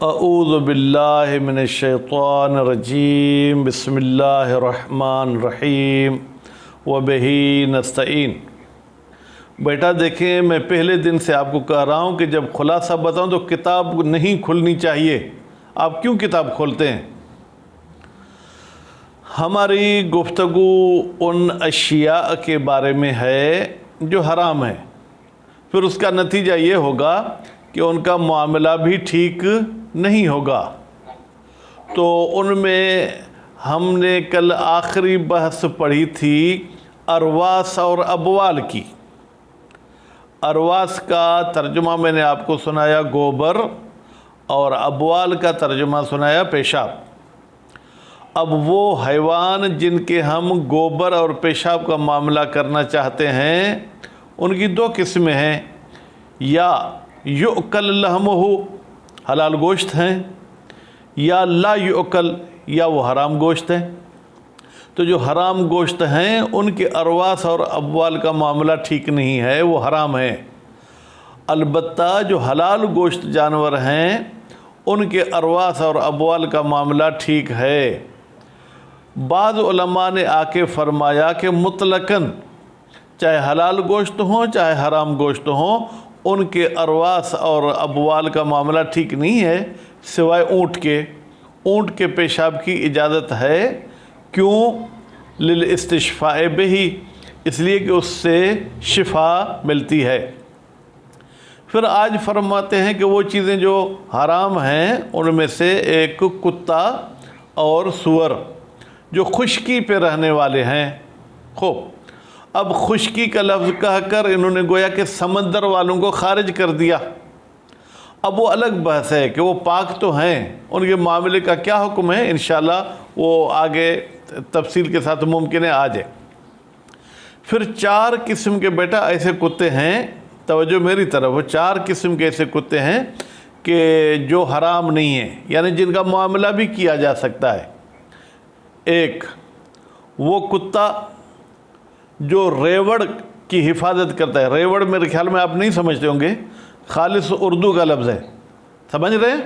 اعوذ باللہ من الشیطان الرجیم بسم اللہ الرحمن الرحیم وبہ نستعین۔ بیٹا دیکھیں، میں پہلے دن سے آپ کو کہہ رہا ہوں کہ جب خلاصہ بتاؤں تو کتاب نہیں کھلنی چاہیے۔ آپ کیوں کتاب کھولتے ہیں؟ ہماری گفتگو ان اشیاء کے بارے میں ہے جو حرام ہیں، پھر اس کا نتیجہ یہ ہوگا کہ ان کا معاملہ بھی ٹھیک نہیں ہوگا۔ تو ان میں ہم نے کل آخری بحث پڑھی تھی ارواس اور ابوال کی۔ ارواس کا ترجمہ میں نے آپ کو سنایا گوبر، اور ابوال کا ترجمہ سنایا پیشاب۔ اب وہ حیوان جن کے ہم گوبر اور پیشاب کا معاملہ کرنا چاہتے ہیں، ان کی دو قسمیں ہیں، یا یؤکل لحمہ حلال گوشت ہیں، یا لا یؤکل یا وہ حرام گوشت ہیں۔ تو جو حرام گوشت ہیں ان کے ارواس اور ابوال کا معاملہ ٹھیک نہیں ہے، وہ حرام ہیں۔ البتہ جو حلال گوشت جانور ہیں ان کے ارواس اور ابوال کا معاملہ ٹھیک ہے۔ بعض علماء نے آ کے فرمایا کہ مطلقاً چاہے حلال گوشت ہوں چاہے حرام گوشت ہوں، ان کے ارواس اور ابوال کا معاملہ ٹھیک نہیں ہے، سوائے اونٹ کے پیشاب کی اجازت ہے۔ کیوں؟ للاستشفاء بہ، اس لیے کہ اس سے شفا ملتی ہے۔ پھر آج فرماتے ہیں کہ وہ چیزیں جو حرام ہیں ان میں سے ایک کتا اور سور جو خشکی پہ رہنے والے ہیں۔ خوب، اب خشکی کا لفظ کہہ کر انہوں نے گویا کہ سمندر والوں کو خارج کر دیا۔ اب وہ الگ بحث ہے کہ وہ پاک تو ہیں، ان کے معاملے کا کیا حکم ہے، انشاءاللہ وہ آگے تفصیل کے ساتھ ممکن ہے آ جائے۔ پھر 4 قسم کے بیٹا ایسے کتے ہیں، توجہ میری طرف، 4 قسم کے ایسے کتے ہیں کہ جو حرام نہیں ہیں، یعنی جن کا معاملہ بھی کیا جا سکتا ہے۔ ایک وہ کتا جو ریوڑ کی حفاظت کرتا ہے۔ ریوڑ میرے خیال میں آپ نہیں سمجھتے ہوں گے، خالص اردو کا لفظ ہے، سمجھ رہے ہیں؟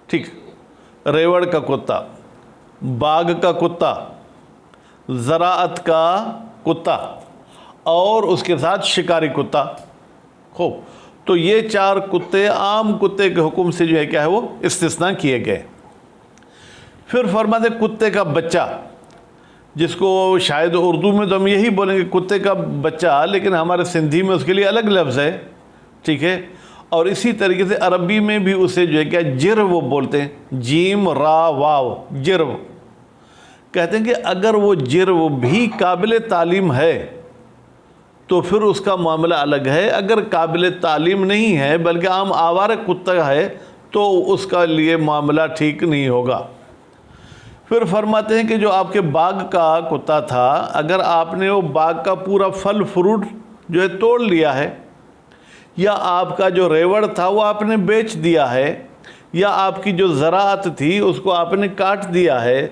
ٹھیک، ریوڑ کا کتا، باغ کا کتا، زراعت کا کتا، اور اس کے ساتھ شکاری کتا۔ خوب، تو یہ 4 کتے عام کتے کے حکم سے جو ہے کیا ہے وہ استثناء کیے گئے۔ پھر فرماتے کتے کا بچہ، جس کو شاید اردو میں تو ہم یہی بولیں گے کتے کا بچہ، لیکن ہمارے سندھی میں اس کے لیے الگ لفظ ہے، ٹھیک ہے؟ اور اسی طریقے سے عربی میں بھی اسے جو ہے کیا جرو بولتے ہیں، جیم را واو، جرو کہتے ہیں کہ اگر وہ جرو بھی قابل تعلیم ہے تو پھر اس کا معاملہ الگ ہے۔ اگر قابل تعلیم نہیں ہے بلکہ عام آوارہ کتا ہے تو اس کا لیے معاملہ ٹھیک نہیں ہوگا۔ پھر فرماتے ہیں کہ جو آپ کے باغ کا کتا تھا، اگر آپ نے وہ باغ کا پورا پھل فروٹ جو ہے توڑ لیا ہے، یا آپ کا جو ریوڑ تھا وہ آپ نے بیچ دیا ہے، یا آپ کی جو زراعت تھی اس کو آپ نے کاٹ دیا ہے،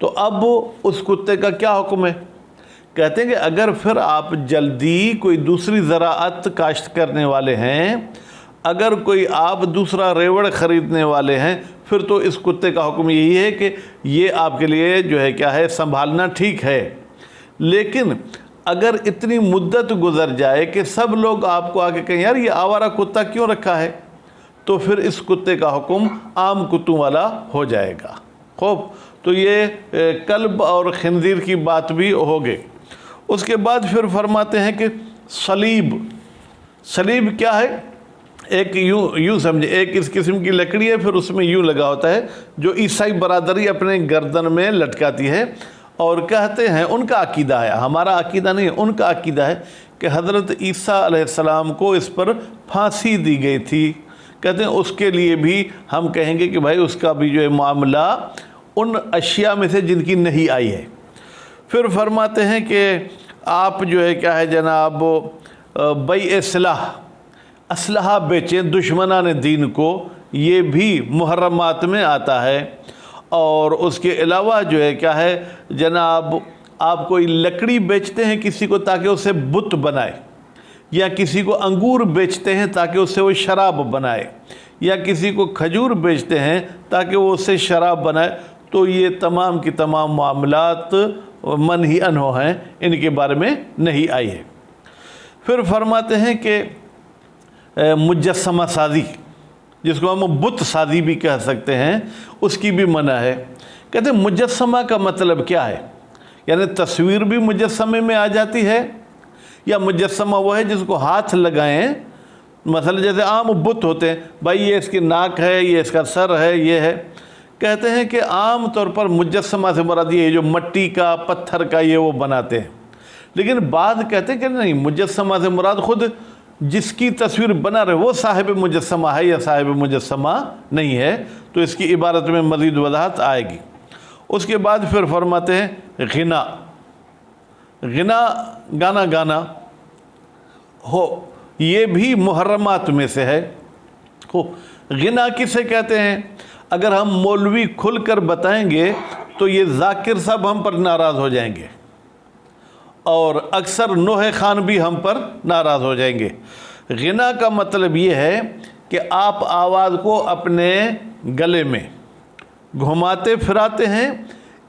تو اب اس کتے کا کیا حکم ہے؟ کہتے ہیں کہ اگر پھر آپ جلدی کوئی دوسری زراعت کاشت کرنے والے ہیں، اگر کوئی آپ دوسرا ریوڑ خریدنے والے ہیں، پھر تو اس کتے کا حکم یہی ہے کہ یہ آپ کے لیے جو ہے کیا ہے سنبھالنا ٹھیک ہے۔ لیکن اگر اتنی مدت گزر جائے کہ سب لوگ آپ کو آگے کہیں یار یہ آوارہ کتا کیوں رکھا ہے، تو پھر اس کتے کا حکم عام کتوں والا ہو جائے گا۔ خوب، تو یہ کلب اور خنزیر کی بات بھی ہوگی۔ اس کے بعد پھر فرماتے ہیں کہ صلیب کیا ہے؟ ایک یوں سمجھے، ایک اس قسم کی لکڑی ہے، پھر اس میں یوں لگا ہوتا ہے، جو عیسائی برادری اپنے گردن میں لٹکاتی ہے، اور کہتے ہیں ان کا عقیدہ ہے، ہمارا عقیدہ نہیں، ان کا عقیدہ ہے کہ حضرت عیسیٰ علیہ السلام کو اس پر پھانسی دی گئی تھی۔ کہتے ہیں اس کے لیے بھی ہم کہیں گے کہ بھائی اس کا بھی جو ہے معاملہ ان اشیاء میں سے جن کی نہیں آئی ہے۔ پھر فرماتے ہیں کہ آپ جو ہے کیا ہے جناب بیع سلاح، اسلحہ بیچیں دشمنان دین کو، یہ بھی محرمات میں آتا ہے۔ اور اس کے علاوہ جو ہے کیا ہے جناب، آپ کوئی لکڑی بیچتے ہیں کسی کو تاکہ اسے بت بنائے، یا کسی کو انگور بیچتے ہیں تاکہ اس سے وہ شراب بنائے، یا کسی کو کھجور بیچتے ہیں تاکہ وہ اس سے شراب بنائے، تو یہ تمام کی تمام معاملات منہی عنہ ہیں، ان کے بارے میں نہیں آئی ہے۔ پھر فرماتے ہیں کہ مجسمہ سازی، جس کو ہم بت سازی بھی کہہ سکتے ہیں، اس کی بھی منع ہے۔ کہتے ہیں مجسمہ کا مطلب کیا ہے؟ یعنی تصویر بھی مجسمے میں آ جاتی ہے، یا مجسمہ وہ ہے جس کو ہاتھ لگائیں، مثلا جیسے عام بت ہوتے ہیں، بھائی یہ اس کی ناک ہے، یہ اس کا سر ہے، یہ ہے۔ کہتے ہیں کہ عام طور پر مجسمہ سے مراد یہ جو مٹی کا، پتھر کا، یہ وہ بناتے ہیں، لیکن بعض کہتے ہیں کہ نہیں، مجسمہ سے مراد خود جس کی تصویر بنا رہے وہ صاحب مجسمہ ہے یا صاحب مجسمہ نہیں ہے، تو اس کی عبارت میں مزید وضاحت آئے گی۔ اس کے بعد پھر فرماتے ہیں غنا، گانا گانا ہو، یہ بھی محرمات میں سے ہے۔ غنا کسے کہتے ہیں؟ اگر ہم مولوی کھل کر بتائیں گے تو یہ ذاکر صاحب ہم پر ناراض ہو جائیں گے، اور اکثر نوح خان بھی ہم پر ناراض ہو جائیں گے۔ غنا کا مطلب یہ ہے کہ آپ آواز کو اپنے گلے میں گھماتے پھراتے ہیں،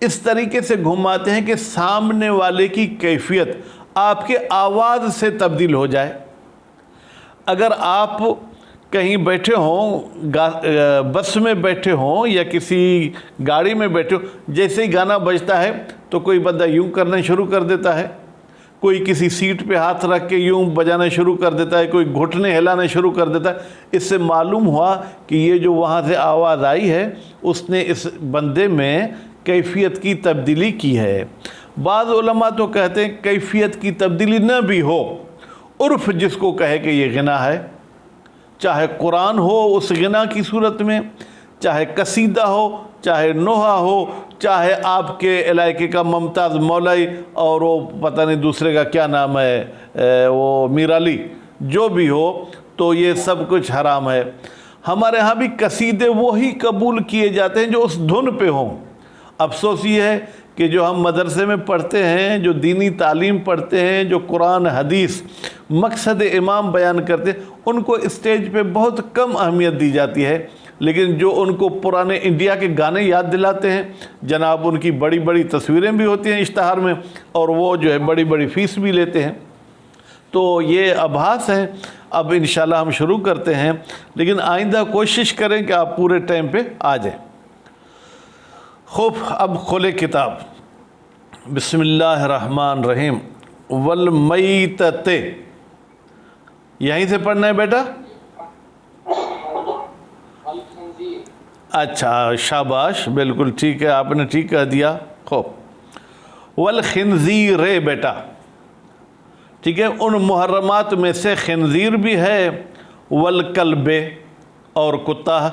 اس طریقے سے گھماتے ہیں کہ سامنے والے کی کیفیت آپ کے آواز سے تبدیل ہو جائے۔ اگر آپ کہیں بیٹھے ہوں، بس میں بیٹھے ہوں یا کسی گاڑی میں بیٹھے ہوں، جیسے ہی گانا بجتا ہے تو کوئی بندہ یوں کرنا شروع کر دیتا ہے، کوئی کسی سیٹ پہ ہاتھ رکھ کے یوں بجانا شروع کر دیتا ہے، کوئی گھٹنے ہلانا شروع کر دیتا ہے۔ اس سے معلوم ہوا کہ یہ جو وہاں سے آواز آئی ہے اس نے اس بندے میں کیفیت کی تبدیلی کی ہے۔ بعض علماء تو کہتے ہیں کیفیت کی تبدیلی نہ بھی ہو، عرف جس کو کہے کہ یہ غنا ہے، چاہے قرآن ہو اس غنا کی صورت میں، چاہے قصیدہ ہو، چاہے نوحہ ہو، چاہے آپ کے علاقے کا ممتاز مولائی اور وہ پتہ نہیں دوسرے کا کیا نام ہے، وہ میر علی، جو بھی ہو، تو یہ سب کچھ حرام ہے۔ ہمارے ہاں بھی قصیدے وہی قبول کیے جاتے ہیں جو اس دھن پہ ہوں۔ افسوس یہ ہے کہ جو ہم مدرسے میں پڑھتے ہیں، جو دینی تعلیم پڑھتے ہیں، جو قرآن حدیث مقصد امام بیان کرتے ہیں، ان کو اسٹیج پہ بہت کم اہمیت دی جاتی ہے، لیکن جو ان کو پرانے انڈیا کے گانے یاد دلاتے ہیں، جناب ان کی بڑی بڑی تصویریں بھی ہوتی ہیں اشتہار میں، اور وہ جو ہے بڑی بڑی فیس بھی لیتے ہیں۔ تو یہ ابحاث ہیں۔ اب انشاءاللہ ہم شروع کرتے ہیں، لیکن آئندہ کوشش کریں کہ آپ پورے ٹائم پہ آ جائیں۔ خوب، اب کھولے کتاب۔ بسم اللہ الرحمن الرحیم۔ والمیتۃ، یہیں سے پڑھنا ہے بیٹا؟ اچھا، شاباش، بالکل ٹھیک ہے، آپ نے ٹھیک کہہ دیا۔ خوب، والخنزیر بیٹا، ٹھیک ہے، ان محرمات میں سے خنزیر بھی ہے، والکلب اور کتا،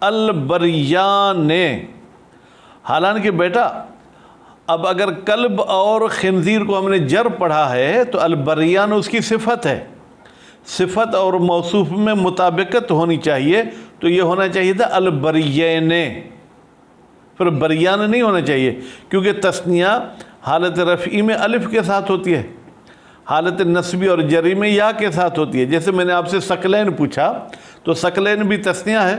البریان، حالانکہ بیٹا اب اگر کلب اور خنزیر کو ہم نے جر پڑھا ہے تو البریان اس کی صفت ہے، صفت اور موصوف میں مطابقت ہونی چاہیے، تو یہ ہونا چاہیے تھا البریین، پھر بریان نہیں ہونا چاہیے، کیونکہ تثنیہ حالت رفعی میں الف کے ساتھ ہوتی ہے، حالت نصبی اور جری میں یا کے ساتھ ہوتی ہے۔ جیسے میں نے آپ سے ثقلین پوچھا تو ثقلین بھی تثنیہ ہے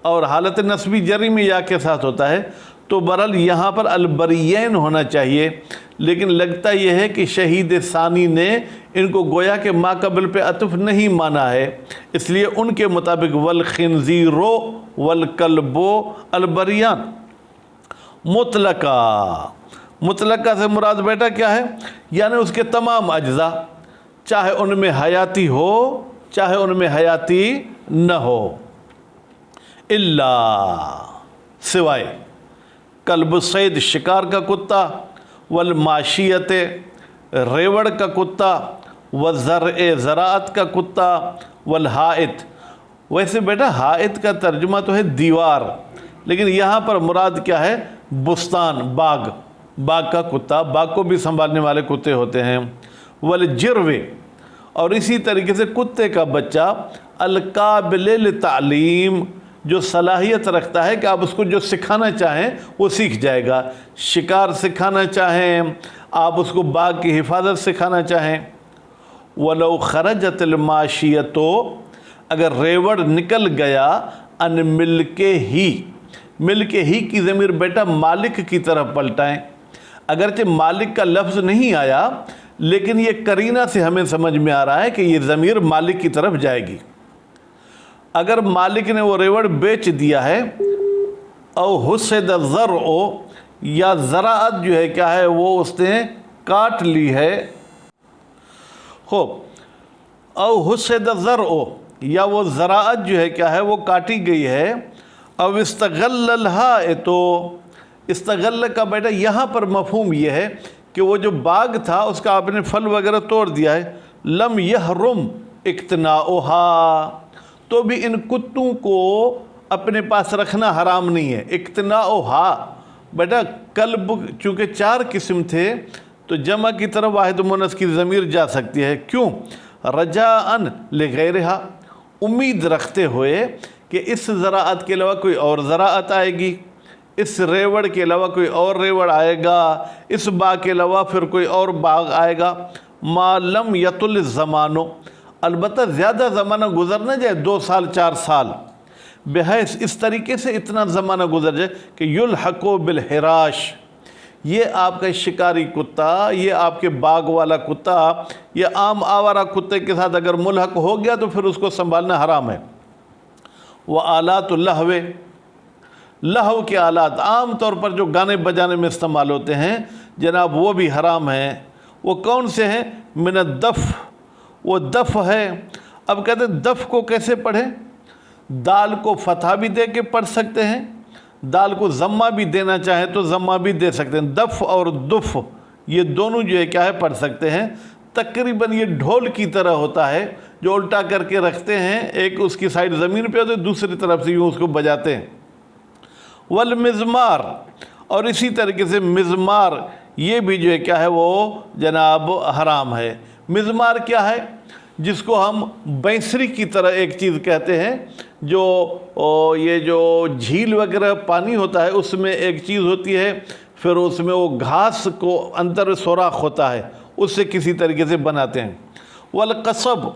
اور حالت نصبی جری میں یا کے ساتھ ہوتا ہے، تو برحال یہاں پر البریین ہونا چاہیے، لیکن لگتا یہ ہے کہ شہید ثانی نے ان کو گویا کہ ما قبل پہ عطف نہیں مانا ہے، اس لیے ان کے مطابق والخنزیر والکلب البریان۔ مطلقہ سے مراد بیٹا کیا ہے؟ یعنی اس کے تمام اجزاء، چاہے ان میں حیاتی ہو چاہے ان میں حیاتی نہ ہو، الا سوائے کلب الصید شکار کا کتا، والماشیت ریوڑ کا کتا، والزرع زراعت کا کتا، والحائط۔ ویسے بیٹا حائط کا ترجمہ تو ہے دیوار، لیکن یہاں پر مراد کیا ہے؟ بستان، باغ کا کتا، باغ کو بھی سنبھالنے والے کتے ہوتے ہیں۔ والجرو، اور اسی طریقے سے کتے کا بچہ، القابل للتعلیم، جو صلاحیت رکھتا ہے کہ آپ اس کو جو سکھانا چاہیں وہ سیکھ جائے گا، شکار سکھانا چاہیں، آپ اس کو باغ کی حفاظت سکھانا چاہیں۔ وَلَوْ خَرَجَتِ الْمَاشِيَةُ، اگر ریوڑ نکل گیا ان ملکے ہی کی ضمیر بیٹا مالک کی طرف پلٹائیں. اگرچہ مالک کا لفظ نہیں آیا لیکن یہ قرینہ سے ہمیں سمجھ میں آ رہا ہے کہ یہ ضمیر مالک کی طرف جائے گی. اگر مالک نے وہ ریوڑ بیچ دیا ہے او حسد الزرع یا زراعت جو ہے کیا ہے وہ اس نے کاٹ لی ہے. خوب او حسد الزرع یا وہ زراعت جو ہے کیا ہے وہ کاٹی گئی ہے. او استغل الحائط استغل کا بیٹا یہاں پر مفہوم یہ ہے کہ وہ جو باغ تھا اس کا آپ نے پھل وغیرہ توڑ دیا ہے. لم یحرم اقتناؤہا تو بھی ان کتوں کو اپنے پاس رکھنا حرام نہیں ہے. اقتناؤہا بیٹا کلب چونکہ 4 قسم تھے تو جمع کی طرف واحد مؤنث کی ضمیر جا سکتی ہے. کیوں؟ رجاءً لغیرہا امید رکھتے ہوئے کہ اس زراعت کے علاوہ کوئی اور زراعت آئے گی، اس ریوڑ کے علاوہ کوئی اور ریوڑ آئے گا، اس باغ کے علاوہ پھر کوئی اور باغ آئے گا. ما لم یطل الزمان البتہ زیادہ زمانہ گزر نہ جائے 2 سال 4 سال بحیث اس طریقے سے اتنا زمانہ گزر جائے کہ یلحق بالحراش یہ آپ کا شکاری کتا، یہ آپ کے باغ والا کتا، یہ عام آوارہ کتے کے ساتھ اگر ملحق ہو گیا تو پھر اس کو سنبھالنا حرام ہے. وآلات اللہو لہو کے آلات عام طور پر جو گانے بجانے میں استعمال ہوتے ہیں جناب وہ بھی حرام ہیں. وہ کون سے ہیں؟ من الدف وہ دف ہے. اب کہتے ہیں دف کو کیسے پڑھیں؟ دال کو فتحہ بھی دے کے پڑھ سکتے ہیں، دال کو ضمہ بھی دینا چاہیں تو ضمہ بھی دے سکتے ہیں. دف اور دف یہ دونوں جو ہے کیا ہے پڑھ سکتے ہیں. تقریباً یہ ڈھول کی طرح ہوتا ہے جو الٹا کر کے رکھتے ہیں، ایک اس کی سائڈ زمین پہ ہوتی ہے دوسری طرف سے یوں اس کو بجاتے ہیں. والمزمار اور اسی طریقے سے مزمار یہ بھی جو ہے کیا ہے وہ جناب حرام ہے. مزمار کیا ہے؟ جس کو ہم بینسری کی طرح ایک چیز کہتے ہیں، جو یہ جو جھیل وغیرہ پانی ہوتا ہے اس میں ایک چیز ہوتی ہے، پھر اس میں وہ گھاس کو اندر سوراخ ہوتا ہے اس سے کسی طریقے سے بناتے ہیں. والقصب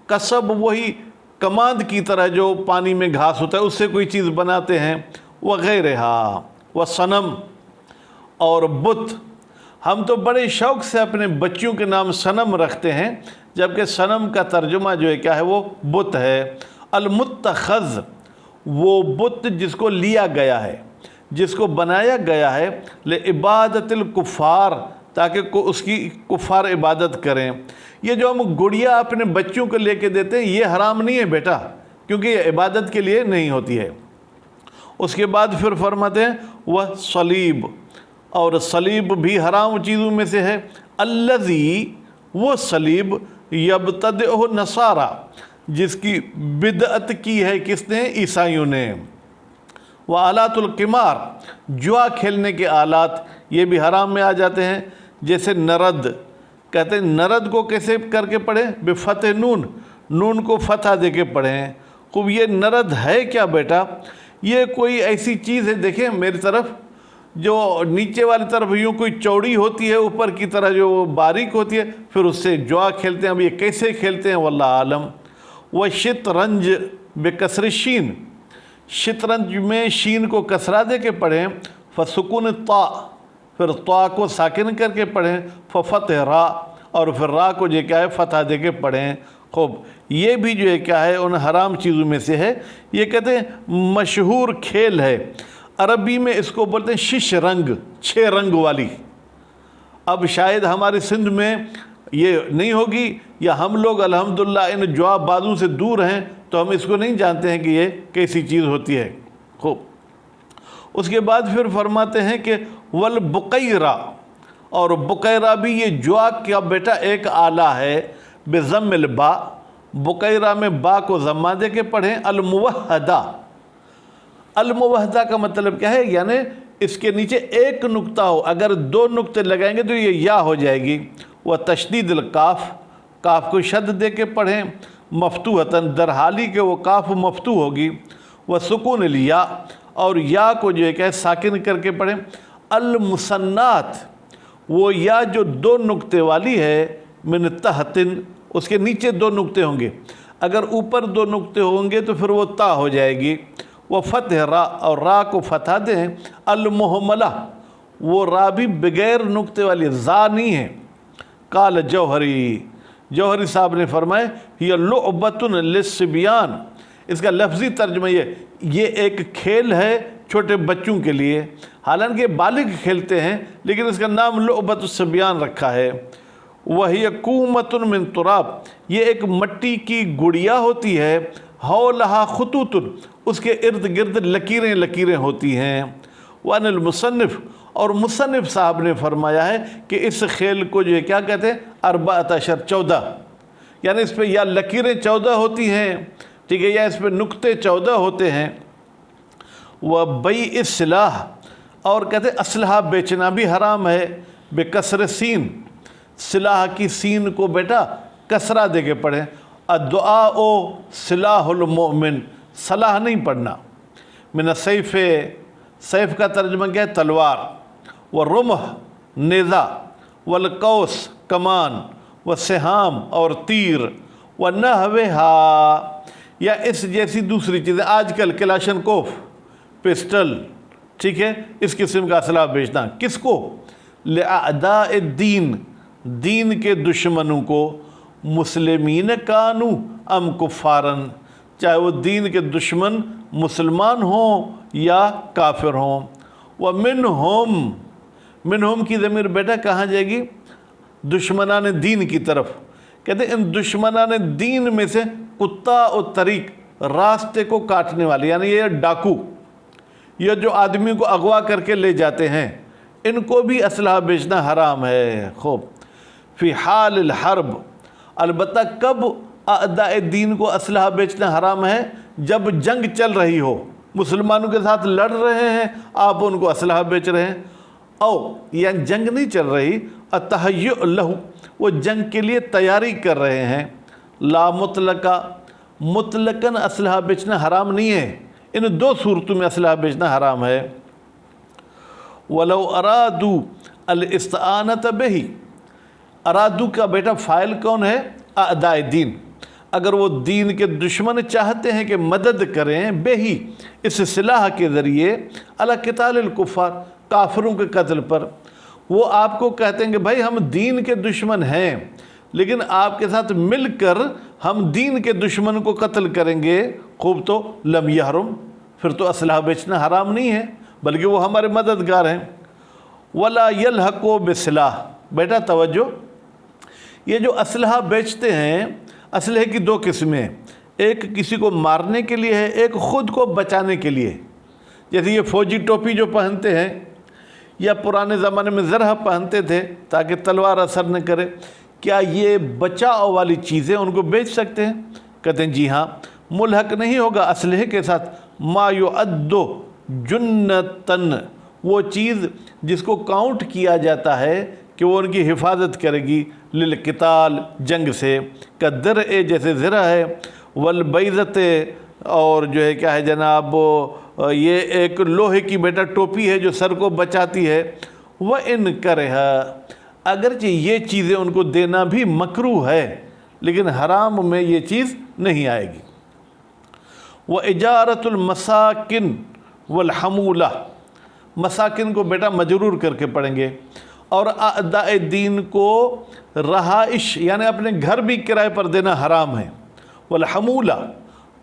قصب وہی کماند کی طرح جو پانی میں گھاس ہوتا ہے اس سے کوئی چیز بناتے ہیں. وغیرہ وصنم اور بت ہم تو بڑے شوق سے اپنے بچیوں کے نام صنم رکھتے ہیں جبکہ صنم کا ترجمہ جو ہے کیا ہے وہ بت ہے. المتخذ وہ بت جس کو لیا گیا ہے، جس کو بنایا گیا ہے لعبادت الکفار تاکہ اس کی کفار عبادت کریں. یہ جو ہم گڑیا اپنے بچوں کو لے کے دیتے ہیں یہ حرام نہیں ہے بیٹا کیونکہ یہ عبادت کے لیے نہیں ہوتی ہے. اس کے بعد پھر فرماتے ہیں وہ صلیب اور صلیب بھی حرام چیزوں میں سے ہے. الذی وہ صلیب یبتدعہ النصارى جس کی بدعت کی ہے کس نے؟ عیسائیوں نے. وآلات القمار جوا کھیلنے کے آلات یہ بھی حرام میں آ جاتے ہیں. جیسے نرد کہتے ہیں نرد کو کیسے کر کے پڑھیں؟ بفتح نون نون کو فتح دے کے پڑھیں. خوب یہ نرد ہے کیا بیٹا؟ یہ کوئی ایسی چیز ہے دیکھیں میری طرف جو نیچے والی طرف یوں کوئی چوڑی ہوتی ہے اوپر کی طرح جو باریک ہوتی ہے پھر اس سے جوا کھیلتے ہیں. اب یہ کیسے کھیلتے ہیں واللہ عالم. وہ شطرنج بکسر الشین شطرنج میں شین کو کسرہ دے کے پڑھیں. فسکون الطاء پھر طاء کو ساکن کر کے پڑھیں. ففتح را اور پھر را کو جو کیا ہے فتح دے کے پڑھیں. خوب یہ بھی جو ہے کیا ہے ان حرام چیزوں میں سے ہے. یہ کہتے ہیں مشہور کھیل ہے عربی میں اس کو بولتے ہیں شش رنگ 6 رنگ والی. اب شاید ہمارے سندھ میں یہ نہیں ہوگی یا ہم لوگ الحمدللہ ان جواب بازوں سے دور ہیں تو ہم اس کو نہیں جانتے ہیں کہ یہ کیسی چیز ہوتی ہے. خوب اس کے بعد پھر فرماتے ہیں کہ والبقیرہ اور بقیرہ بھی یہ جوا کا بیٹا ایک آلہ ہے. بضم الباء بقیرہ میں با کو ضمہ دے کے پڑھیں. الموحدہ الموحدہ کا مطلب کیا ہے؟ یعنی اس کے نیچے ایک نقطہ ہو، اگر 2 نقطے لگائیں گے تو یہ یا ہو جائے گی. وہ تشدید القاف کاف کو شد دے کے پڑھیں. مفتوحتاً در حالی کہ وہ کاف مفتوح ہوگی. وہ سکون الیا اور یا کو جو ہے کہ ساکن کر کے پڑھیں. المثنات وہ یا جو 2 نقطے والی ہے من تحتن اس کے نیچے 2 نقطے ہوں گے. اگر اوپر 2 نقطے ہوں گے تو پھر وہ تا ہو جائے گی. وہ فتح را، اور را کو فتح دیں. المحملہ، وہ را بھی بغیر نقطے والی زا نہیں ہے. قال جوہری، جوہری صاحب نے فرمائے یہ لعبۃ للصبیان، اس کا لفظی ترجمہ یہ ایک کھیل ہے چھوٹے بچوں کے لیے، حالانکہ بالغ کھیلتے ہیں لیکن اس کا نام لعبۃ الصبیان رکھا ہے. وہی کومۃ من تراب، یہ ایک مٹی کی گڑیا ہوتی ہے. حولہا خطوط، اس کے ارد گرد لکیریں لکیریں ہوتی ہیں. وان المصنف، اور مصنف صاحب نے فرمایا ہے کہ اس کھیل کو جو ہے کیا کہتے ہیں 14، 14، یعنی اس پہ یا لکیریں 14 ہوتی ہیں، ٹھیک ہے، یا اس پہ نقطے 14 ہوتے ہیں. وہ بیع السلاح، اور کہتے ہیں اسلحہ بیچنا بھی حرام ہے. بکسر سین، سلاح کی سین کو بیٹا کسرہ دے کے پڑھیں. الدعاء سلاح المؤمن، صلاح نہیں پڑھنا. من السیف، سیف کا ترجمہ کیا ہے؟ تلوار. والرمح، نیزہ. والقوس، کمان. والسہام، اور تیر. ونحوہا، یا اس جیسی دوسری چیزیں. آج کل کلاشن کوف، پسٹل، ٹھیک ہے، اس قسم کا اسلحہ بیچنا. کس کو؟ لأعداء الدین، دین کے دشمنوں کو. مسلمین کانو ام کفارن، چاہے وہ دین کے دشمن مسلمان ہوں یا کافر ہوں. ومنہم، منہم کی ضمیر بیٹا کہاں جائے گی؟ دشمنان دین کی طرف. کہتے ہیں ان دشمنان دین میں سے قطاع الطریق، راستے کو کاٹنے والے، یعنی یہ ڈاکو، یہ جو آدمی کو اغوا کر کے لے جاتے ہیں، ان کو بھی اسلحہ بیچنا حرام ہے. خوب. فی حال الحرب، البتہ کب اعداء دین کو اسلحہ بیچنا حرام ہے؟ جب جنگ چل رہی ہو، مسلمانوں کے ساتھ لڑ رہے ہیں، آپ ان کو اسلحہ بیچ رہے ہیں. او یعنی جنگ نہیں چل رہی، التہیؤ لہ، وہ جنگ کے لیے تیاری کر رہے ہیں. لا مطلقہ، مطلقاً اسلحہ بیچنا حرام نہیں ہے. ان 2 صورتوں میں اسلحہ بیچنا حرام ہے. ولو ارادو الاستعانۃ بہ، ارادو کا بیٹا فاعل کون ہے؟ اعداء دین. اگر وہ دین کے دشمن چاہتے ہیں کہ مدد کریں بہی، اس سلاح کے ذریعے، علی قتال الکفار، کافروں کے قتل پر. وہ آپ کو کہتے ہیں کہ بھائی ہم دین کے دشمن ہیں لیکن آپ کے ساتھ مل کر ہم دین کے دشمن کو قتل کریں گے. خوب. تو لم یحرم، پھر تو اسلحہ بیچنا حرام نہیں ہے بلکہ وہ ہمارے مددگار ہیں. ولا یلحقوا بسلاح، بیٹا توجہ، یہ جو اسلحہ بیچتے ہیں، اسلحے کی 2 قسمیں، ایک کسی کو مارنے کے لیے ہے، ایک خود کو بچانے کے لیے. جیسے یہ فوجی ٹوپی جو پہنتے ہیں، یا پرانے زمانے میں زرہ پہنتے تھے تاکہ تلوار اثر نہ کرے، کیا یہ بچاؤ والی چیزیں ان کو بیچ سکتے ہیں؟ کہتے ہیں جی ہاں. ملحق نہیں ہوگا اسلحے کے ساتھ ما یعد جنتن، وہ چیز جس کو کاؤنٹ کیا جاتا ہے کہ وہ ان کی حفاظت کرے گی. للقتال، جنگ سے. کدرع، جیسے زرہ ہے. والبیضۃ، اور جو ہے کیا ہے جناب، یہ ایک لوہے کی بیٹا ٹوپی ہے جو سر کو بچاتی ہے. وَإِن كَرِهَ، اگرچہ یہ چیزیں ان کو دینا بھی مکروہ ہے لیکن حرام میں یہ چیز نہیں آئے گی. وَإِجَارَةُ الْمَسَاكِنِ وَالْحَمُولَةِ، مساکن کو بیٹا مجرور کر کے پڑھیں گے. اور اعداء دین کو رہائش یعنی اپنے گھر بھی کرائے پر دینا حرام ہے. والحمولہ،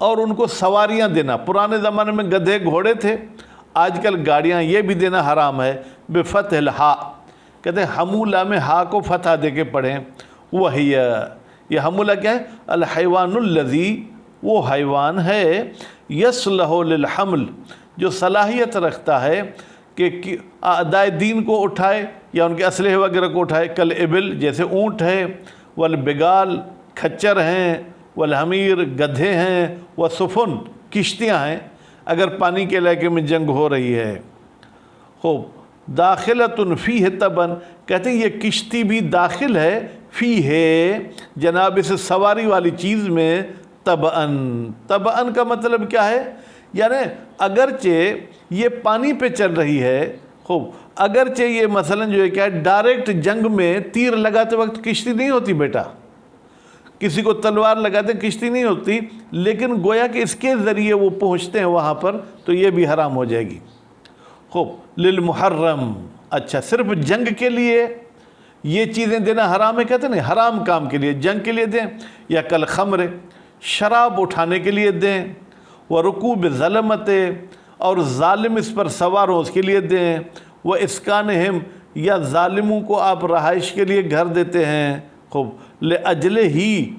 اور ان کو سواریاں دینا. پرانے زمانے میں گدھے گھوڑے تھے، آج کل گاڑیاں، یہ بھی دینا حرام ہے. بفتح الحاء، کہتے ہیں حمولہ میں ہا کو فتح دے کے پڑھیں. وہی، یہ حمولہ کیا ہے؟ الحیوان الذی، وہ حیوان ہے، یصلح للحمل، جو صلاحیت رکھتا ہے کہ اعداء دین کو اٹھائے یا ان کے اسلحے وغیرہ کو اٹھائے. کل ابل، جیسے اونٹ ہے. والبگال، کھچر ہیں. والحمیر، گدھے ہیں. والسفن، کشتیاں ہیں اگر پانی کے علاقے میں جنگ ہو رہی ہے. خوب. داخلۃ فیہ تبن، کہتے ہیں یہ کشتی بھی داخل ہے فیہ، جناب اس سواری والی چیز میں. تبعن، تبعن کا مطلب کیا ہے؟ یعنی اگرچہ یہ پانی پہ چل رہی ہے، خوب، اگرچہ یہ مثلا جو ہے کیا ہے ڈائریکٹ جنگ میں تیر لگاتے وقت کشتی نہیں ہوتی بیٹا، کسی کو تلوار لگاتے کشتی نہیں ہوتی، لیکن گویا کہ اس کے ذریعے وہ پہنچتے ہیں وہاں پر، تو یہ بھی حرام ہو جائے گی۔ خوب، للمحرم، اچھا صرف جنگ کے لیے یہ چیزیں دینا حرام ہے، کہتے نہیں حرام کام کے لیے، جنگ کے لیے دیں، یا کل خمر، شراب اٹھانے کے لیے دیں، ورکوب ظلمت، اور ظالم اس پر سوار ہوں اس کے لیے دیں، وہ اسکانہم، یا ظالموں کو آپ رہائش کے لیے گھر دیتے ہیں، خوب، لأجلہ ہی،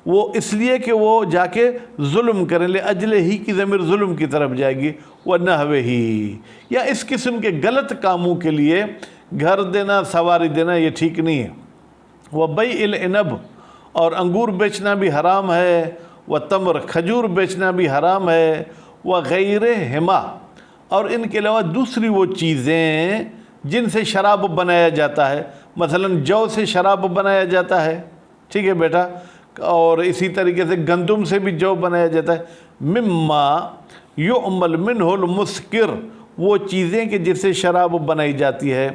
وہ اس لیے کہ وہ جا کے ظلم کریں، لأجلہ ہی کی ضمیر ظلم کی طرف جائے گی، وَنَحْوِهِ، یا اس قسم کے غلط کاموں کے لیے گھر دینا، سواری دینا، یہ ٹھیک نہیں ہے۔ وَبَيْعِ الْعِنَبِ، اور انگور بیچنا بھی حرام ہے، وَتَمْرِ، کھجور بیچنا بھی حرام ہے، وَغَيْرِهِمَا، اور ان کے علاوہ دوسری وہ چیزیں جن سے شراب بنایا جاتا ہے، مثلا جو سے شراب بنایا جاتا ہے، ٹھیک ہے بیٹا، اور اسی طریقے سے گندم سے بھی جو بنایا جاتا ہے، مما یعمل منہ المسکر، وہ چیزیں کہ جس سے شراب بنائی جاتی ہے،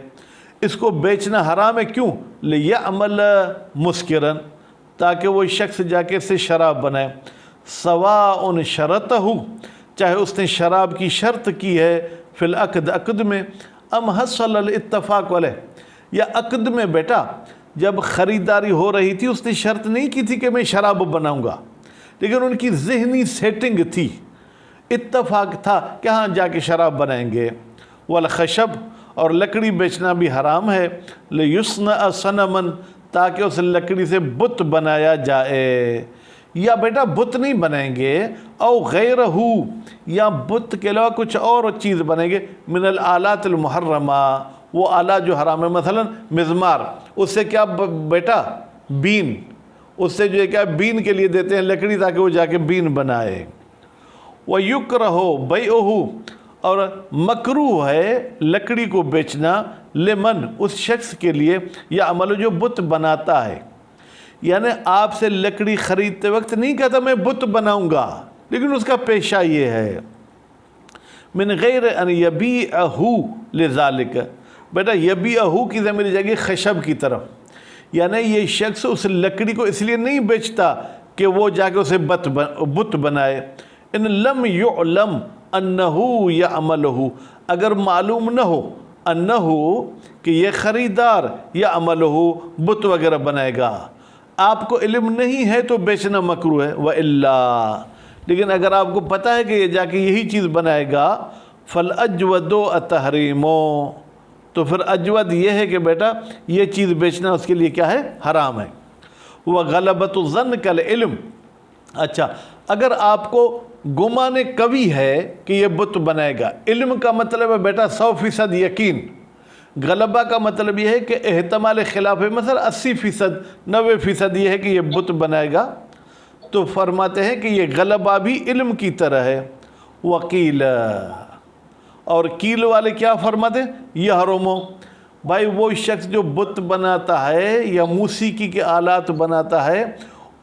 اس کو بیچنا حرام ہے، کیوں؟ لیعمل مسکرا، تاکہ وہ شخص جا کے اس سے شراب بنائے، سواء شرطہ، چاہے اس نے شراب کی شرط کی ہے، فی العقد، عقد میں، ام حصل الاتفاق علیہ، یا عقد میں بیٹا جب خریداری ہو رہی تھی اس نے شرط نہیں کی تھی کہ میں شراب بناؤں گا، لیکن ان کی ذہنی سیٹنگ تھی، اتفاق تھا کہ ہاں جا کے شراب بنائیں گے۔ والخشب، اور لکڑی بیچنا بھی حرام ہے، لیصنع صنما، تاکہ اس لکڑی سے بت بنایا جائے، یا بیٹا بت نہیں بنائیں گے، او غیرہ، یا بت کے علاوہ کچھ اور چیز بنائیں گے، من الآلات المحرمہ، وہ آلات جو حرام ہے، مثلا مزمار، اس سے کیا بیٹا بین، اس سے جو ہے کیا بین کے لیے دیتے ہیں لکڑی تاکہ وہ جا کے بین بنائے۔ وَيُكْرَهُ بَيْعُهُ، اور مکروہ ہے لکڑی کو بیچنا، لمن، اس شخص کے لیے، یا عمل جو بت بناتا ہے، یعنی آپ سے لکڑی خریدتے وقت نہیں کہتا میں بت بناؤں گا، لیکن اس کا پیشہ یہ ہے، من غیر ان یبیعہ لذالک، بیٹا یبیعہ کی ضمیر جائے گی خشب کی طرف، یعنی یہ شخص اس لکڑی کو اس لیے نہیں بیچتا کہ وہ جا کے اسے بت بنائے، ان لم یعلم انہو یعملہ، اگر معلوم نہ ہو انہو کہ یہ خریدار یعملہ بت وغیرہ بنائے گا، آپ کو علم نہیں ہے تو بیچنا مکروہ ہے، وَإِلَّا، لیکن اگر آپ کو پتہ ہے کہ یہ جا کے یہی چیز بنائے گا، فَالْأَجْوَدُ التَّحْرِيمُ، تو پھر اجود یہ ہے کہ بیٹا یہ چیز بیچنا اس کے لیے کیا ہے؟ حرام ہے۔ وَغَلَبَةُ الظَّنِّ كَالْعِلْمِ، اچھا اگر آپ کو گمان قوی ہے کہ یہ بت بنائے گا، علم کا مطلب ہے بیٹا 100% یقین، غلبہ کا مطلب یہ ہے کہ احتمال خلاف ہے، مثلا 80%، 90% یہ ہے کہ یہ بت بنائے گا، تو فرماتے ہیں کہ یہ غلبہ بھی علم کی طرح ہے۔ وکیل، اور کیل والے کیا فرماتے ہیں؟ یحرمو، بھائی وہ شخص جو بت بناتا ہے یا موسیقی کے آلات بناتا ہے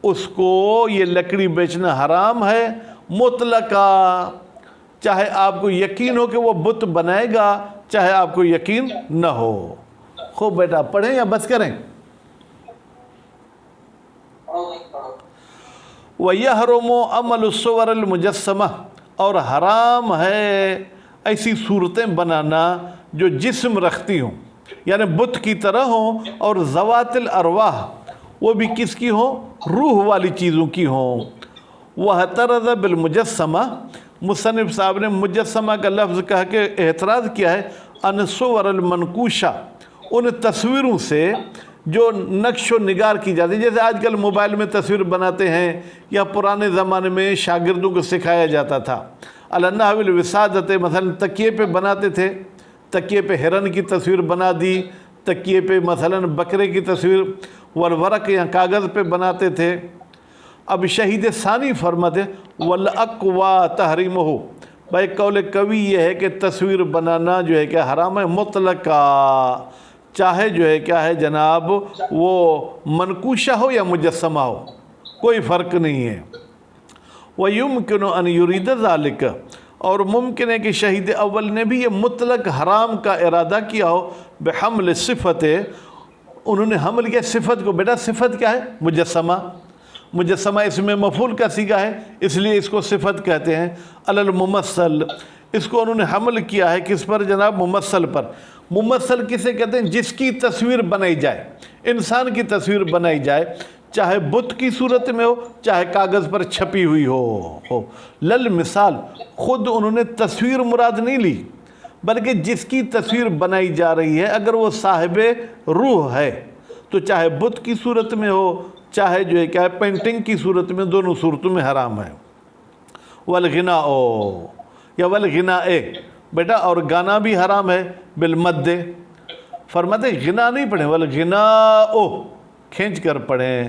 اس کو یہ لکڑی بیچنا حرام ہے مطلقا، چاہے آپ کو یقین ہو کہ وہ بت بنائے گا، چاہے آپ کو یقین نہ ہو۔ خوب بیٹا پڑھیں یا بس کریں؟ وَيَحْرُمُ عَمَلُ الصُّوَرِ الْمُجَسَّمَةِ، اور حرام ہے ایسی صورتیں بنانا جو جسم رکھتی ہوں، یعنی بت کی طرح ہوں، اور ذوات الارواح، وہ بھی کس کی ہوں؟ روح والی چیزوں کی ہوں۔ وَاعْتَرَضَ بِالْمُجَسَّمَةِ، مصنف صاحب نے مجسمہ کا لفظ کہا کہ اعتراض کیا ہے، ان صور المنقوشہ، ان تصویروں سے جو نقش و نگار کی جاتی ہے، جیسے آج کل موبائل میں تصویر بناتے ہیں یا پرانے زمانے میں شاگردوں کو سکھایا جاتا تھا، النحو الوسادۃ، مثلا تکیے پہ بناتے تھے، تکیے پہ ہرن کی تصویر بنا دی، تکیے پہ مثلا بکرے کی تصویر، والورق یا کاغذ پہ بناتے تھے۔ اب شہید ثانی فرماتے والاقوى تحریمہ، بھائی قول قوی یہ ہے کہ تصویر بنانا جو ہے کہ حرام ہے مطلقا، چاہے جو ہے کیا ہے جناب وہ منقوشہ ہو یا مجسمہ ہو، کوئی فرق نہیں ہے۔ وَيُمْكِنُ أَنْ يُرِيدَ ذَلِكَ، اور ممکن ہے کہ شہید اول نے بھی یہ مطلق حرام کا ارادہ کیا ہو، بحمل صفت، انہوں نے حمل کیا صفت کو، بیٹا صفت کیا ہے؟ مجسمہ، مجسمہ اس میں مفعول کا صیغہ ہے اس لیے اس کو صفت کہتے ہیں۔ علی الممثل، اس کو انہوں نے حمل کیا ہے کس پر جناب؟ ممثل پر۔ ممثل کسے کہتے ہیں؟ جس کی تصویر بنائی جائے، انسان کی تصویر بنائی جائے، چاہے بت کی صورت میں ہو چاہے کاغذ پر چھپی ہوئی ہو۔ لل مثال، خود انہوں نے تصویر مراد نہیں لی بلکہ جس کی تصویر بنائی جا رہی ہے اگر وہ صاحب روح ہے تو چاہے بت کی صورت میں ہو چاہے جو ہے کیا پینٹنگ کی صورت میں، دونوں صورتوں میں حرام ہے۔ والغناء یا والغناء، بیٹا اور گانا بھی حرام ہے بالمد، فرماتے غنا نہیں پڑھیں، والغناء کھینچ کر پڑھیں،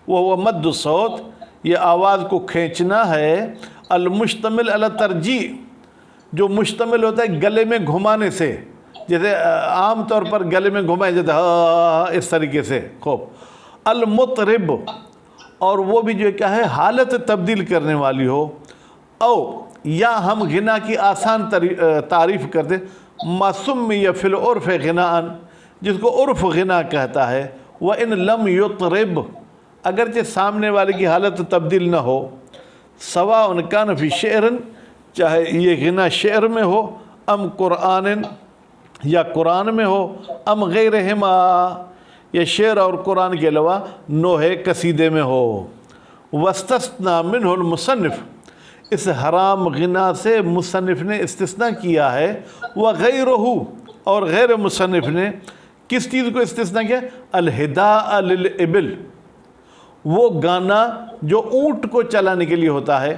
وہ مد الصوت، یہ آواز کو کھینچنا ہے، المشتمل علی ترجیح، جو مشتمل ہوتا ہے گلے میں گھمانے سے، جیسے عام طور پر گلے میں گھمائے جاتے ہیں اس طریقے سے خوب۔ المطرب، اور وہ بھی جو کیا ہے حالت تبدیل کرنے والی ہو، او یا ہم غنا کی آسان تعریف کرتے ما سمی فی العرف غناء، جس کو عرف غنا کہتا ہے، وَإِن لَمْ يُطْرِب، اگرچہ سامنے والے کی حالت تبدیل نہ ہو، سواء کان فی شعر، چاہے یہ غنا شعر میں ہو، ام قرآن، یا قرآن میں ہو، ام غیرہما، یا شعر اور قرآن کے علاوہ نوحے قصیدے میں ہو۔ واستثنى منہ المصنف، اس حرام غنا سے مصنف نے استثناء کیا ہے، وغیرہ، اور غیر مصنف نے کس چیز کو استثناء کیا؟ الہداء للابل، وہ گانا جو اونٹ کو چلانے کے لیے ہوتا ہے۔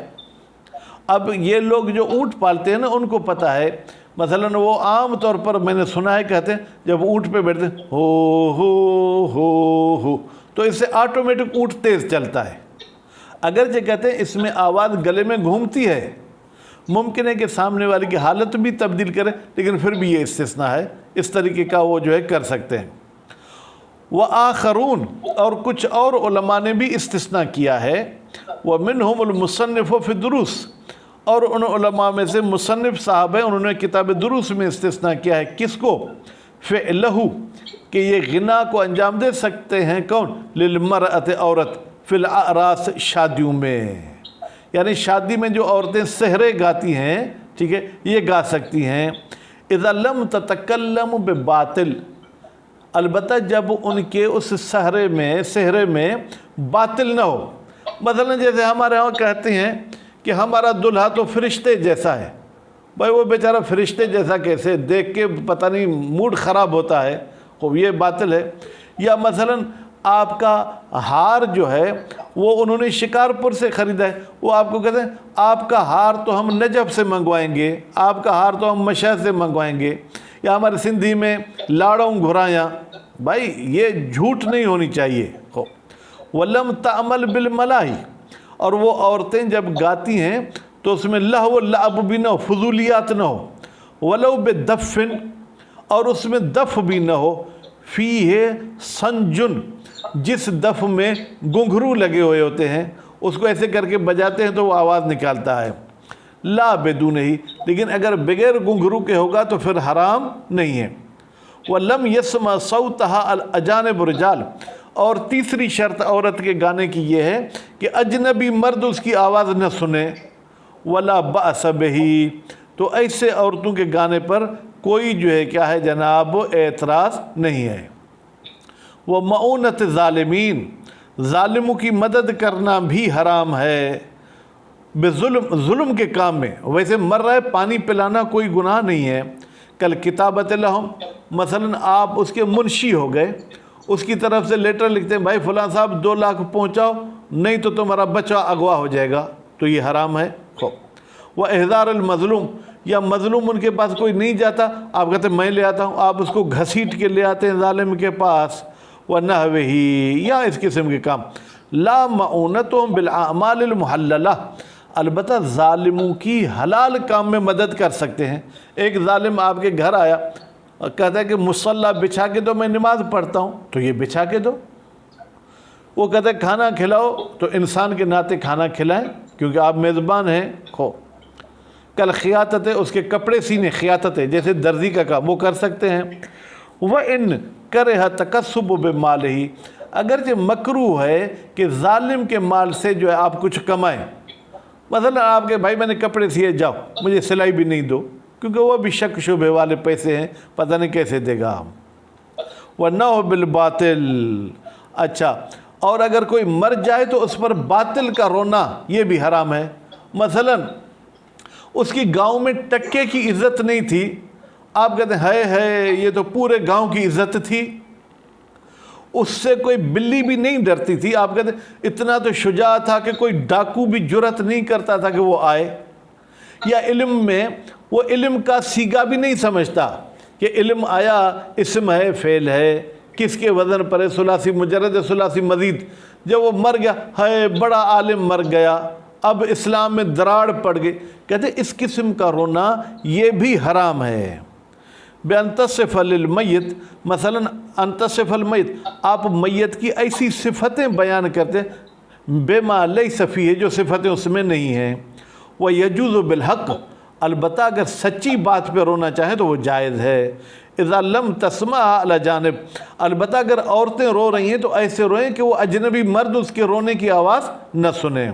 اب یہ لوگ جو اونٹ پالتے ہیں نا ان کو پتہ ہے، مثلا وہ عام طور پر میں نے سنا ہے کہتے ہیں جب اونٹ پہ بیٹھتے ہیں ہو تو اس سے آٹومیٹک اونٹ تیز چلتا ہے، اگرچہ کہتے ہیں اس میں آواز گلے میں گھومتی ہے، ممکن ہے کہ سامنے والے کی حالت بھی تبدیل کرے لیکن پھر بھی یہ استثناء ہے، اس طریقے کا وہ جو ہے کر سکتے ہیں۔ وآخرون، اور کچھ اور علماء نے بھی استثناء کیا ہے، ومنہم المصنف فی الدروس، اور ان علماء میں سے مصنف صاحب ہیں انہوں نے کتاب دروس میں استثناء کیا ہے، کس کو؟ فعلہ، کہ یہ غنا کو انجام دے سکتے ہیں کون؟ للمرأۃ، عورت، فی الاعراس، شادیوں میں، یعنی شادی میں جو عورتیں سحرے گاتی ہیں، ٹھیک ہے، یہ گا سکتی ہیں۔ اذا لم تتکلم بباطل، البتہ جب ان کے اس سحرے میں باطل نہ ہو، مثلا جیسے ہمارے ہاں کہتے ہیں کہ ہمارا دلہا تو فرشتے جیسا ہے، بھائی وہ بیچارہ فرشتے جیسا کیسے، دیکھ کے پتہ نہیں موڈ خراب ہوتا ہے، خوب یہ باطل ہے۔ یا مثلا آپ کا ہار جو ہے وہ انہوں نے شکارپور سے خریدا ہے، وہ آپ کو کہتے ہیں آپ کا ہار تو ہم نجف سے منگوائیں گے، آپ کا ہار تو ہم مشہد سے منگوائیں گے، یا ہمارے سندھی میں لاڑوں گھرایاں، بھائی یہ جھوٹ نہیں ہونی چاہیے۔ وَلَمْ تَعْمَلْ بِالْمَلَاہِ، اور وہ عورتیں جب گاتی ہیں تو اس میں لہو و لعب بھی نہ ہو، فضولیات نہ ہو، وَلَوْ بِدَفٍ، اور اس میں دف بھی نہ ہو، فِيهِ سنجن، جس دف میں گھنگرو لگے ہوئے ہوتے ہیں، اس کو ایسے کر کے بجاتے ہیں تو وہ آواز نکالتا ہے، لا بدون ہی، لیکن اگر بغیر گھنگرو کے ہوگا تو پھر حرام نہیں ہے۔ وَلَمْ يَسْمَعْ صَوْتَهَا الْأَجَانِبُ رِجَالٌ، اور تیسری شرط عورت کے گانے کی یہ ہے کہ اجنبی مرد اس کی آواز نہ سنے، وَلَا بَأْسَ بِهِ، تو ایسے عورتوں کے گانے پر کوئی جو ہے کیا ہے جناب اعتراض نہیں ہے۔ وَمَعُونَةِ ظَالِمِينَ، ظالموں کی مدد کرنا بھی حرام ہے، ظلم کے کام میں، ویسے مر رہا ہے پانی پلانا کوئی گناہ نہیں ہے، کل کتابت لہم، مثلا آپ اس کے منشی ہو گئے، اس کی طرف سے لیٹر لکھتے ہیں بھائی فلاں صاحب 2 لاکھ پہنچاؤ نہیں تو تمہارا بچہ اغوا ہو جائے گا، تو یہ حرام ہے۔ وَإِحْضَارِ الْمَظْلُومِ، یا مظلوم ان کے پاس کوئی نہیں جاتا، آپ کہتے ہیں میں لے آتا ہوں، آپ اس کو گھسیٹ کے لے آتے ہیں ظالم کے پاس، وَنَحْوِهِ، یا اس قسم کے کام۔ لا مَعُونَتُهُمْ بِالْأَعْمَالِ الْمُحَلَّلَةِ، البتہ ظالموں کی حلال کام میں مدد کر سکتے ہیں۔ ایک ظالم آپ کے گھر آیا کہتا ہے کہ مصلی بچھا کے دو میں نماز پڑھتا ہوں، تو یہ بچھا کے دو۔ وہ کہتا ہے کھانا کھلاؤ، تو انسان کے ناطے کھانا کھلائیں کیونکہ آپ میزبان ہیں۔ کل خیاطت ہے، اس کے کپڑے سینے خیاطت ہے، جیسے درزی کا کام وہ کر سکتے ہیں۔ وَإِن كَرِهَ تَكَسُّبُ بِمَالِهِ، اگرچہ مکروہ ہے کہ ظالم کے مال سے جو ہے آپ کچھ کمائیں. مثلا آپ کے بھائی میں نے کپڑے سیے، جاؤ مجھے سلائی بھی نہیں دو، کیونکہ وہ بھی شک شبہ والے پیسے ہیں، پتہ نہیں کیسے دے گا ہم. وَنَوْ بِالْبَاطِلِ. اچھا، اور اگر کوئی مر جائے تو اس پر باطل کا رونا یہ بھی حرام ہے. مثلا اس کی گاؤں میں ٹکے کی عزت نہیں تھی، آپ کہتے ہیں ہے یہ تو پورے گاؤں کی عزت تھی، اس سے کوئی بلی بھی نہیں ڈرتی تھی، آپ کہتے ہیں اتنا تو شجاع تھا کہ کوئی ڈاکو بھی جرأت نہیں کرتا تھا کہ وہ آئے. یا علم میں وہ علم کا سیگا بھی نہیں سمجھتا کہ علم آیا اسم ہے فعل ہے، کس کے وزن پر ہے، ثلاثی مجرد ہے ثلاثی مزید. جب وہ مر گیا، ہے بڑا عالم مر گیا، اب اسلام میں دراڑ پڑ گئی، کہتے ہیں اس قسم کا رونا یہ بھی حرام ہے. بِأَن تَصِفَ لِلْمَيِّتِ. مثلا ان تصف المیت، آپ میت کی ایسی صفتیں بیان کرتے ہیں بِمَا لَيْسَ فِيهِ، جو صفتیں اس میں نہیں ہیں. وَيَجُوزُ بِالْحَقِّ. البتہ اگر سچی بات پہ رونا چاہیں تو وہ جائز ہے. اذا لم تسمع علی جانب. البتہ اگر عورتیں رو رہی ہیں تو ایسے روئیں کہ وہ اجنبی مرد اس کے رونے کی آواز نہ سنیں.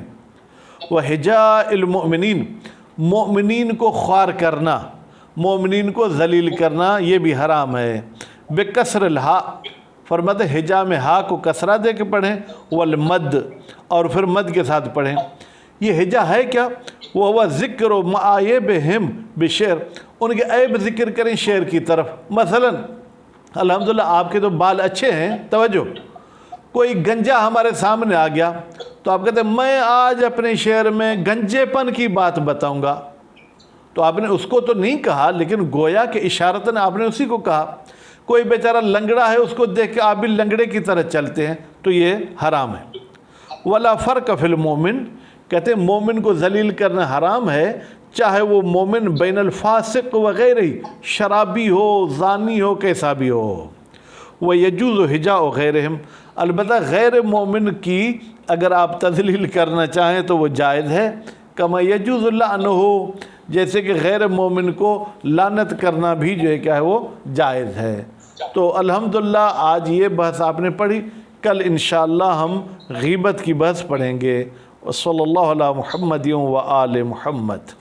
وَحِجَاءِ الْمُؤْمِنِينَ. مومنین کو خوار کرنا، مومنین کو ذلیل کرنا یہ بھی حرام ہے. بکسر الہاء. فرماتے ہجا میں ہا کو کسرہ دے کے پڑھیں، والمد، اور پھر مد کے ساتھ پڑھیں. یہ ہجا ہے کیا؟ وہ ذکر و معایبہم بشعر. ان کے عیب ذکر کریں شعر کی طرف. مثلا الحمدللہ آپ کے تو بال اچھے ہیں، توجہ، کوئی گنجا ہمارے سامنے آ گیا تو آپ کہتے ہیں میں آج اپنے شعر میں گنجے پن کی بات بتاؤں گا. تو آپ نے اس کو تو نہیں کہا، لیکن گویا کہ اشارتاً آپ نے اسی کو کہا. کوئی بیچارہ لنگڑا ہے، اس کو دیکھ کے آپ بھی لنگڑے کی طرح چلتے ہیں، تو یہ حرام ہے. ولا فرق فی المومن. کہتے ہیں مومن کو ذلیل کرنا حرام ہے، چاہے وہ مومن بین الفاسق وغیرہ ہی، شرابی ہو، زانی ہو، کیسا بھی ہو. وَيَجُوزُ حِجَاءُ غَيْرِهِمْ. البتہ غیر مومن کی اگر آپ تذلیل کرنا چاہیں تو وہ جائز ہے. کما یجوز لعنہ. جیسے کہ غیر مومن کو لعنت کرنا بھی جو ہے کیا ہے وہ جائز ہے. تو الحمدللہ آج یہ بحث آپ نے پڑھی، کل انشاءاللہ ہم غیبت کی بحث پڑھیں گے. وصلی اللہ علی محمد و آل محمد.